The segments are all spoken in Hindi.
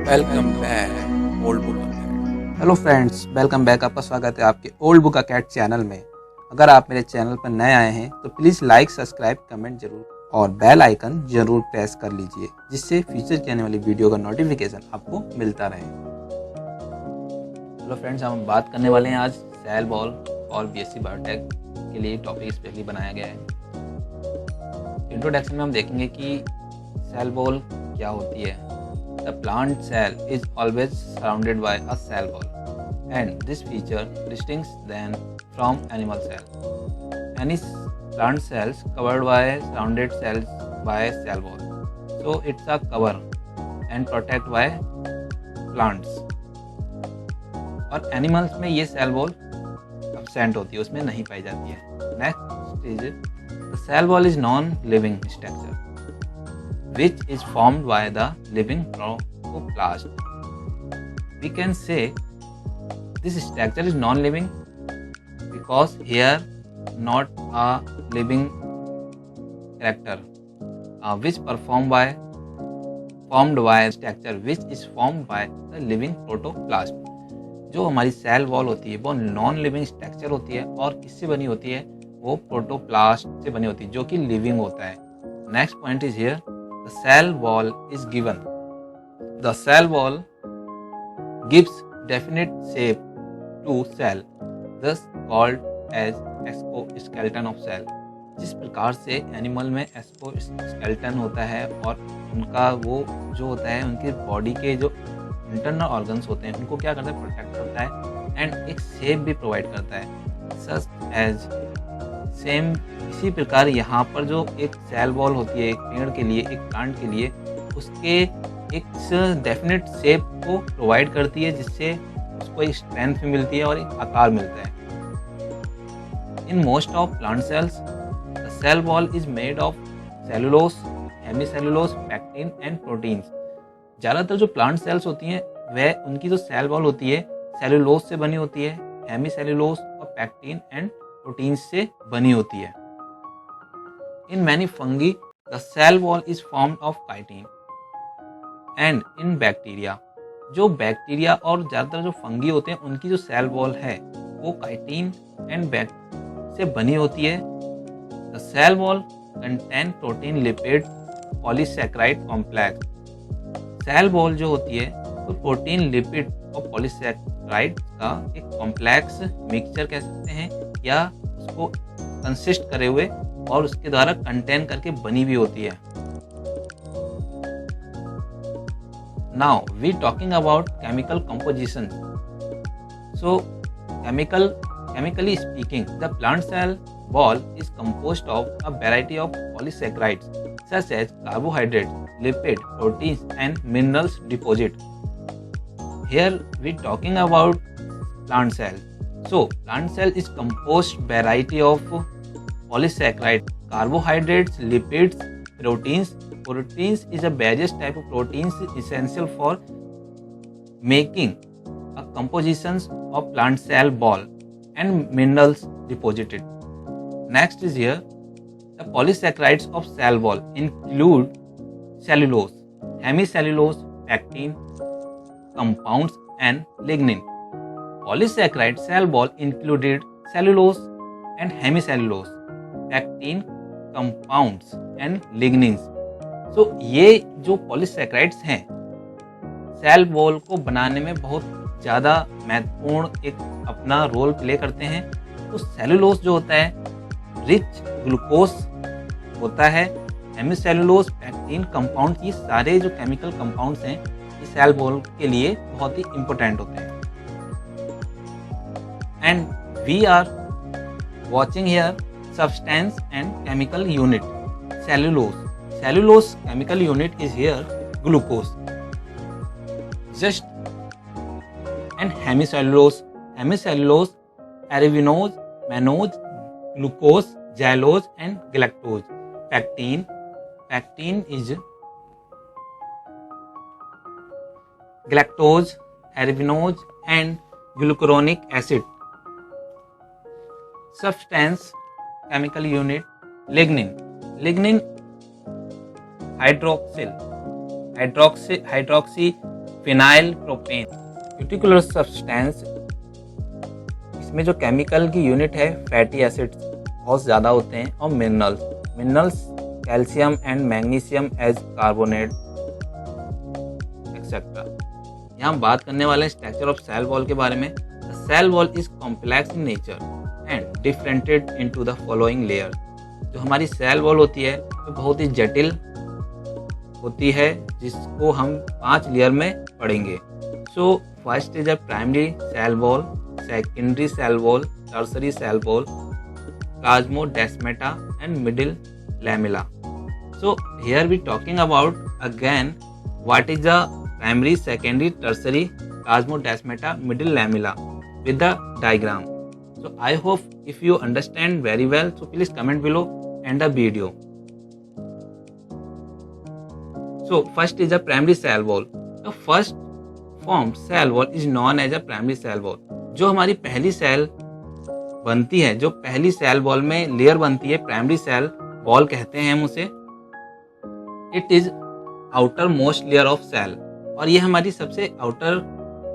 Welcome back old book academy. Hello friends, welcome back. आपका स्वागत है आपके ओल्ड बुक अकेड चैनल में। अगर आप मेरे चैनल पर नए आए हैं तो प्लीज़ लाइक, सब्सक्राइब, कमेंट जरूर और बेल आइकन जरूर प्रेस कर लीजिए, जिससे फ्यूचर की आने वाली वीडियो का नोटिफिकेशन आपको मिलता रहे। हेलो फ्रेंड्स, हम बात करने वाले हैं आज सेल वॉल और बीएससी बायोटेक के लिए टॉपिक स्पेशली बनाया गया है। इंट्रोडक्शन में हम देखेंगे कि सेल वॉल क्या होती है। The plant cell is always surrounded by a cell wall, and this feature distinguishes them from animal cell. Any plant cells covered by surrounded cells by cell wall, so it's a cover and protect by plants. और एनिमल्स में ये सेल वॉल एब्सेंट होती है, उसमें नहीं पाई जाती है। Next is the cell wall is non living structure which is formed by the living chloroplast. We can say this structure is non-living because here not a living character which formed by structure which is formed by the living protoplasm. जो हमारी सेल वॉल होती है वो नॉन लिविंग स्ट्रक्चर होती है और किससे बनी होती है, वो प्रोटोप्लास्ट से बनी होती है जो कि लिविंग होता है। Next point is here the cell wall is given. The cell wall gives definite shape to cell, thus called as exoskeleton of cell. जिस प्रकार से एनिमल में एक्सोस्केलेटन होता है और उनका वो जो होता है, उनकी बॉडी के जो इंटरनल ऑर्गन्स होते हैं उनको क्या करता है, प्रोटेक्ट करता है एंड एक शेप भी प्रोवाइड करता है। सच एज सेम इसी प्रकार यहाँ पर जो एक सेल वॉल होती है एक पेड़ के लिए, एक प्लांट के लिए, उसके एक डेफिनेट शेप को प्रोवाइड करती है जिससे उसको एक स्ट्रेंथ भी मिलती है और एक आकार मिलता है। In most of plant cells the cell wall is made of cellulose, hemicellulose, pectin and proteins. ज़्यादातर जो प्लांट सेल्स होती हैं वह उनकी जो सेल वॉल होती है सेलुलोज से बनी होती है, हेमीसेलुलोज और पैक्टिन एंड प्रोटीन्स से बनी होती है। In many fungi the cell wall is formed of chitin and in bacteria, जो बैक्टीरिया और ज़्यादातर जो फंगी होते हैं उनकी जो सेल वॉल है वो काइटिन एंड से बनी होती है। The cell wall contain protein, lipid, polysaccharide complex. Cell wall जो होती है तो प्रोटीन, लिपिड और पॉलीसैकेराइड का एक कॉम्प्लेक्स मिक्सचर कह सकते हैं या उसको कंसिस्ट करे हुए और उसके द्वारा कंटेन करके बनी भी होती है। Now we talking about chemical composition. So chemically speaking the plant cell wall is composed of a variety of polysaccharides such as carbohydrates, lipid, proteins and minerals deposit. Here we talking about plant cell. So plant cell is composed variety of polysaccharide, carbohydrates, lipids, proteins. Proteins is a various type of proteins essential for making a compositions of plant cell wall and minerals deposited. Next is here the polysaccharides of cell wall include cellulose, hemicellulose, pectin, compounds and lignin. Polysaccharide cell wall included cellulose and hemicellulose, pectin, compounds and lignins. So ये जो पॉलीसैकेराइड्स हैं सेल वॉल को बनाने में बहुत ज़्यादा महत्वपूर्ण एक अपना रोल प्ले करते हैं। तो सेलुलोज जो होता है रिच ग्लूकोज होता है, हेमिसेलुलोज, पैक्टिन, कंपाउंड, ये सारे जो केमिकल कंपाउंड्स हैं सेल वॉल के लिए बहुत ही इंपॉर्टेंट होते हैं। And we are watching here substance and chemical unit. Cellulose chemical unit is here glucose just and hemicellulose arabinose, mannose, glucose, xylose and galactose. Pectin is galactose, arabinose and glucuronic acid. Substance chemical unit lignin hydroxyl hydroxy phenyl propane. Cuticular substance, इसमें जो केमिकल की यूनिट है फैटी एसिड्स बहुत ज़्यादा होते हैं, और minerals calcium and magnesium as carbonate etcetera. यहाँ हम बात करने वाले हैं स्ट्रक्चर ऑफ सेल वॉल के बारे में। The cell wall is complex in nature and differentiated into the following layers. जो हमारी सेल वॉल होती है वो बहुत ही जटिल होती है, जिसको हम 5 लेयर में पढ़ेंगे। So first is a primary cell wall, secondary cell wall, tertiary cell wall, plasmodesmata and middle lamella. So here we talking about again what is the primary, secondary, tertiary, plasmodesmata, middle lamella with the diagram. So I hope if you understand very well, so please comment below and the video. So first is the primary cell wall. The first formed cell wall is known as a primary cell wall. जो हमारी पहली सेल बनती है, जो पहली सेल वॉल में लेयर बनती है, प्राइमरी सेल वॉल कहते हैं हम उसे। It is outermost layer of cell, और ये हमारी सबसे आउटर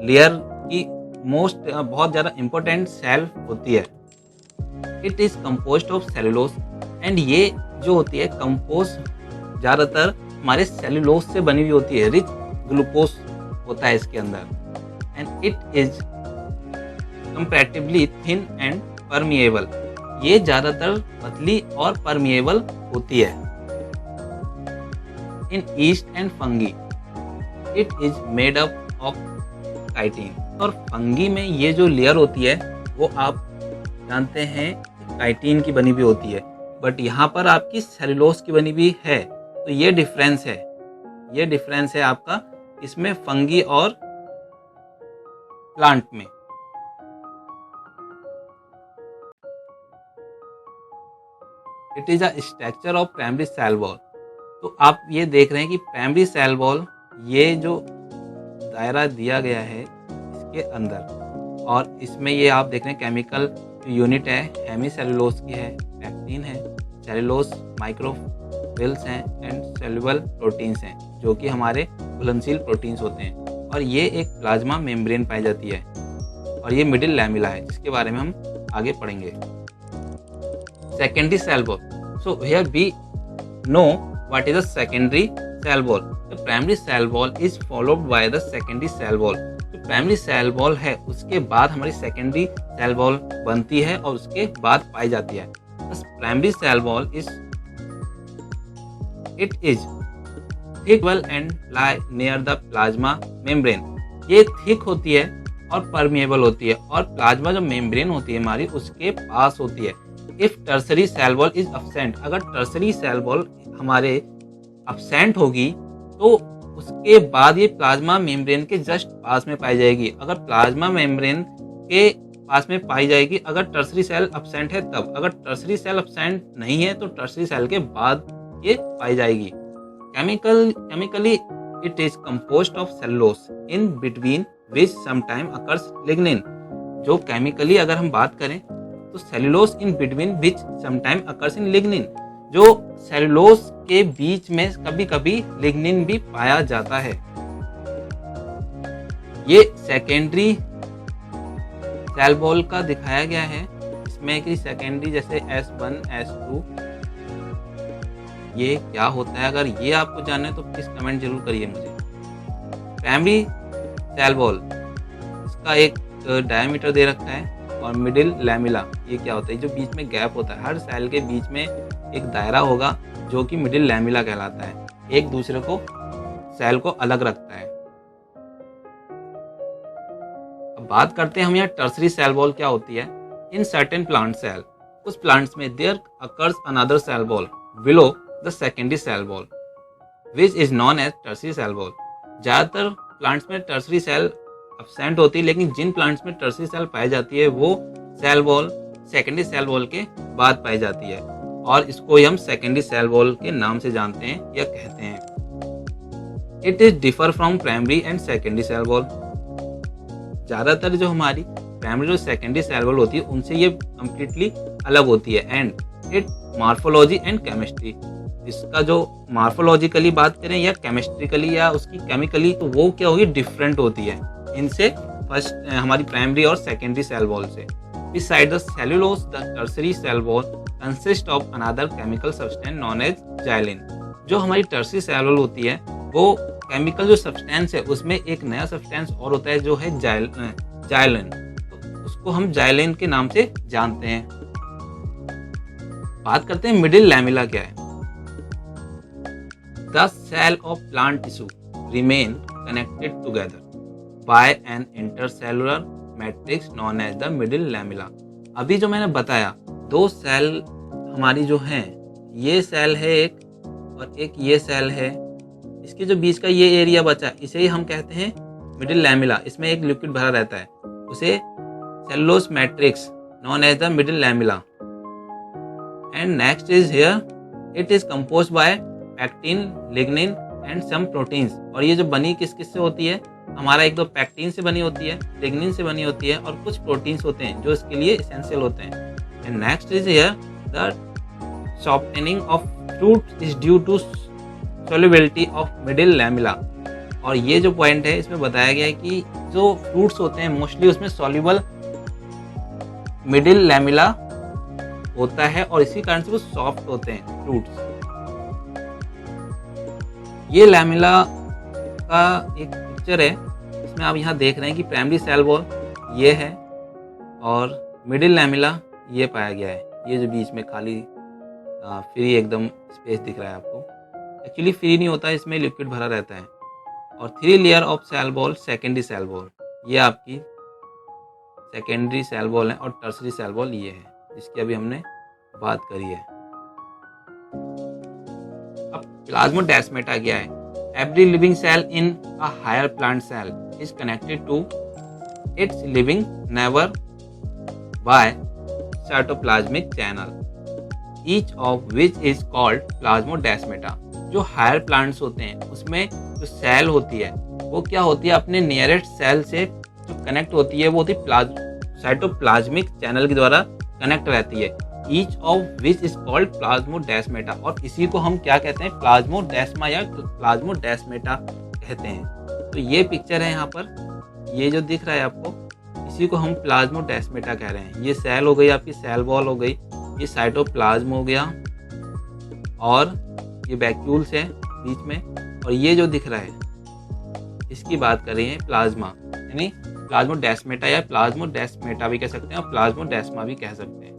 लेयर की बहुत ज़्यादा इंपॉर्टेंट सेल होती है। It is composed of cellulose, and ये जो होती है कंपोज ज़्यादातर हमारे सेलुलोज से बनी हुई होती है। रिच ग्लूकोज होता है इसके अंदर। And it is comparatively thin and permeable, ये ज्यादातर पतली और परमिएबल होती है। In yeast and fungi it is made up of chitin, और फंगी में ये जो लेयर होती है वो आप जानते हैं काइटिन की बनी हुई होती है, बट यहाँ पर आपकी सेलुलोज की बनी हुई है। तो ये डिफरेंस है आपका इसमें फंगी और प्लांट में। It is a structure of primary cell wall. तो आप ये देख रहे हैं कि प्राइमरी सेल वॉल, ये जो दायरा दिया गया है इसके अंदर, और इसमें ये आप देख रहे हैं केमिकल यूनिट है, हेमीसेलुलोज की है, पैक्टिन है, सेलुलोज माइक्रोफिल्स हैं एंड सेलुलर प्रोटीन्स हैं, जो कि हमारे घुलनशील प्रोटीन्स होते हैं। और ये एक प्लाज्मा मेम्ब्रेन पाई जाती है, और ये मिडिल लैमेला है, जिसके बारे में हम आगे पढ़ेंगे। Secondary cell wall. So here we know what is a secondary cell wall. The primary cell wall is followed by the secondary cell wall. जो प्राइमरी सेल वॉल है उसके बाद हमारी सेकेंडरी सेल वॉल बनती है और उसके बाद पाई जाती है। बस primary cell wall it is thick well and lie near the plasma membrane. ये थिक होती है और परमिएबल होती है, और प्लाज्मा जो मेम्ब्रेन होती है हमारी उसके पास होती है। If tertiary cell wall is absent, अगर टर्सरी सेल वॉल हमारे अब्सेंट होगी तो उसके बाद ये प्लाज्मा मेम्ब्रेन के जस्ट पास में पाई जाएगी। अगर प्लाज्मा मेम्ब्रेन के पास में पाई जाएगी अगर टर्सरी सेल अब्सेंट है तब। अगर टर्सरी सेल अब्सेंट नहीं है तो टर्सरी सेल के बाद ये पाई जाएगी। Chemically it is composed of cellulose in between which sometime occurs lignin. जो केमिकली अगर हम बात करें तो cellulose in between which sometime occurs in lignin, जो सेलुलोज के बीच में कभी कभी लिग्निन भी पाया जाता है। ये सेकेंडरी सेल वॉल का दिखाया गया है, इसमें कि सेकेंडरी जैसे S1 S2 ये क्या होता है। अगर ये आपको जानना है तो प्लीज कमेंट जरूर करिए मुझे। प्राइमरी सेल वॉल, इसका एक डायमीटर दे रखा है, और मिडिल लैमेला ये क्या होता है, जो बीच में गैप होता है, हर सेल के बीच में एक दायरा होगा जो कि मिडिल लैमेला कहलाता है, एक दूसरे को सेल को अलग रखता है। अब बात करते हैं हम यहाँ टर्सरी सेल वॉल क्या होती है। इन सर्टेन प्लांट सेल, उस प्लांट्स में there occurs another cell wall below the secondary cell wall which is known as tertiary cell wall. ज्यादातर प्लांट्स में टर्सरी सेल अब्सेंट होती है, लेकिन जिन प्लांट्स में टर्सरी सेल पाई जाती है वो cell wall secondary cell wall के बाद पाई जाती है, और इसको हम सेकेंडरी सेल वॉल के नाम से जानते हैं या कहते हैं। It is differ from primary and secondary cell wall. ज्यादातर जो हमारी प्राइमरी और सेकेंडरी सेल वॉल होती है उनसे ये कम्प्लीटली अलग होती है। And it morphology and chemistry, इसका जो मार्फोलॉजिकली बात करें या केमिस्ट्रिकली या उसकी केमिकली, तो वो क्या होगी, डिफरेंट होती है इनसे, फर्स्ट हमारी प्राइमरी और सेकेंडरी सेल वॉल से। Beside the cellulose, the tertiary cell wall consists of another chemical substance known as xylem। जो हमारी टर्सरी सेल वॉल होती है वो केमिकल जो सब्सटेंस है उसमें एक नया सब्सटेंस और होता है जो है जाइलिन, तो उसको हम जाइलिन के नाम से जानते हैं। बात करते हैं मिडिल लैमेला क्या है। The cell of plant tissue remain connected together by an intercellular matrix known as the middle lamella. अभी जो मैंने बताया दो सेल हमारी जो हैं, ये सेल है एक और एक ये सेल है, इसके जो बीच का ये एरिया बचा इसे ही हम कहते हैं मिडिल लैमेला। इसमें एक लिक्विड भरा रहता है, उसे cellulose matrix known as the middle lamella. And next is here it is composed by pectin, lignin and some proteins. और ये जो बनी किस किस से होती है, हमारा एक दो पैक्टिन से बनी होती है, लिग्निन से बनी होती है और कुछ प्रोटीन्स होते हैं जो इसके लिए एसेंशियल होते हैं। And next is here the softening of fruit is due to solubility of middle lamella. और ये जो पॉइंट है इसमें बताया गया है कि जो फ्रूट्स होते हैं मोस्टली उसमें सॉल्युबल मिडिल लैमेला होता है और इसी कारण से वो सॉफ्ट होते हैं फ्रूट्स। ये लैमेला का एक पिक्चर है, इसमें आप यहाँ देख रहे हैं कि प्राइमरी सेल वॉल ये है और मिडिल लैमेला ये पाया गया है। ये जो बीच में खाली फ्री एकदम स्पेस दिख रहा है आपको, एक्चुअली फ्री नहीं होता, इसमें लिक्विड भरा रहता है। और 3 layer of cell wall, secondary cell wall, ये आपकी सेकेंडरी सेल वॉल है और टर्सरी सेल वॉल ये है जिसकी अभी हमने बात करी है। अब प्लाज्मोडेस्माटा क्या है। Every living cell in a higher plant cell is connected to its living neighbor by cytoplasmic channel, each of which is called plasmodesmata। जो हायर प्लांट्स होते हैं उसमें जो सेल होती है वो क्या होती है, अपने नियरेस्ट सेल से जो कनेक्ट होती है वो होती है साइटोप्लाज्मिक चैनल के द्वारा कनेक्ट रहती है। Each of which is called plasmodesmata. और इसी को हम क्या कहते हैं, प्लाज्मोडेस्मा या प्लाज्मोडेस्माटा कहते हैं। तो ये पिक्चर है यहाँ पर, ये जो दिख रहा है आपको, इसी को हम प्लाज्मोडेस्माटा कह रहे हैं। ये सेल हो गई आपकी सेल वॉल हो गई, ये साइटोप्लाज्म हो गया और ये वैक्यूल्स है बीच में, और ये जो दिख रहा है इसकी बात कर रहे हैं प्लाज्मा, यानी प्लाज्मोडेस्माटा या प्लाज्मोडेस्माटा भी कह सकते हैं और प्लाज्मोडेस्मा भी कह सकते हैं।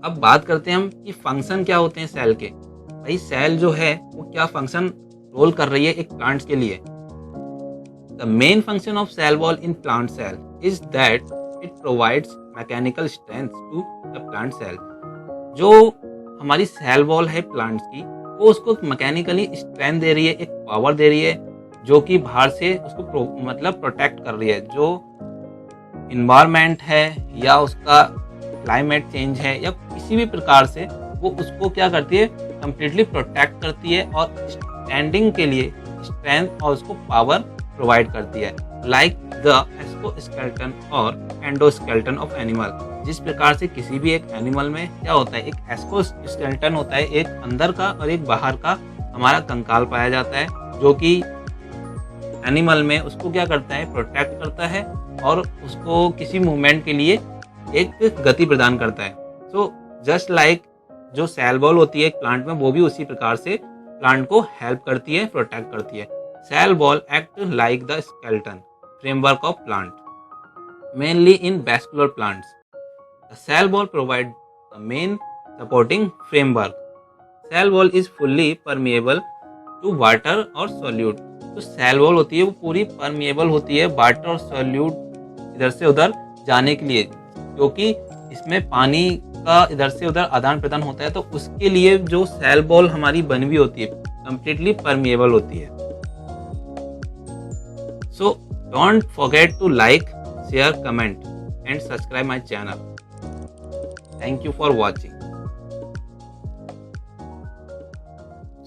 अब बात करते हैं हम कि फंक्शन क्या होते हैं सेल के। भाई सेल जो है वो क्या फंक्शन रोल कर रही है एक प्लांट्स के लिए। The main function of cell wall in plant cell is that it provides mechanical strength to the plant cell. जो हमारी सेल वॉल है प्लांट्स की वो उसको मैकेनिकली स्ट्रेंथ दे रही है, एक पावर दे रही है जो कि बाहर से उसको मतलब प्रोटेक्ट कर रही है। जो इन्वायरमेंट है या उसका क्लाइमेट चेंज है या किसी भी प्रकार से वो उसको क्या करती है, कंप्लीटली प्रोटेक्ट करती है और स्टैंडिंग के लिए स्ट्रेंथ और उसको पावर प्रोवाइड करती है। लाइक द एक्सोस्केलेटन और एंडोस्केलेटन ऑफ एनिमल। जिस प्रकार से किसी भी एक एनिमल में क्या होता है, एक एक्सोस्केलेटन होता है, एक अंदर का और एक बाहर का हमारा कंकाल पाया जाता है जो कि एनिमल में उसको क्या करता है, प्रोटेक्ट करता है और उसको किसी मूवमेंट के लिए एक गति प्रदान करता है। सो जस्ट लाइक जो सेल वॉल होती है एक प्लांट में, वो भी उसी प्रकार से प्लांट को हेल्प करती है, प्रोटेक्ट करती है। Cell wall act like the skeleton framework of plant, mainly in vascular plants. The cell wall provide the main supporting framework. Cell wall is fully permeable to water और सॉल्यूट। तो सेल वॉल होती है वो पूरी परमिएबल होती है वाटर और सॉल्यूट इधर से उधर जाने के लिए, क्योंकि इसमें पानी का इधर से उधर आदान प्रदान होता है। तो उसके लिए जो सेल वॉल हमारी बनी हुई होती है कंप्लीटली परमिएबल होती है। So don't forget to like, share, comment and subscribe my channel. Thank you for watching.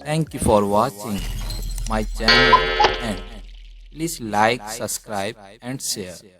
Thank you for watching my channel and please like, subscribe and share.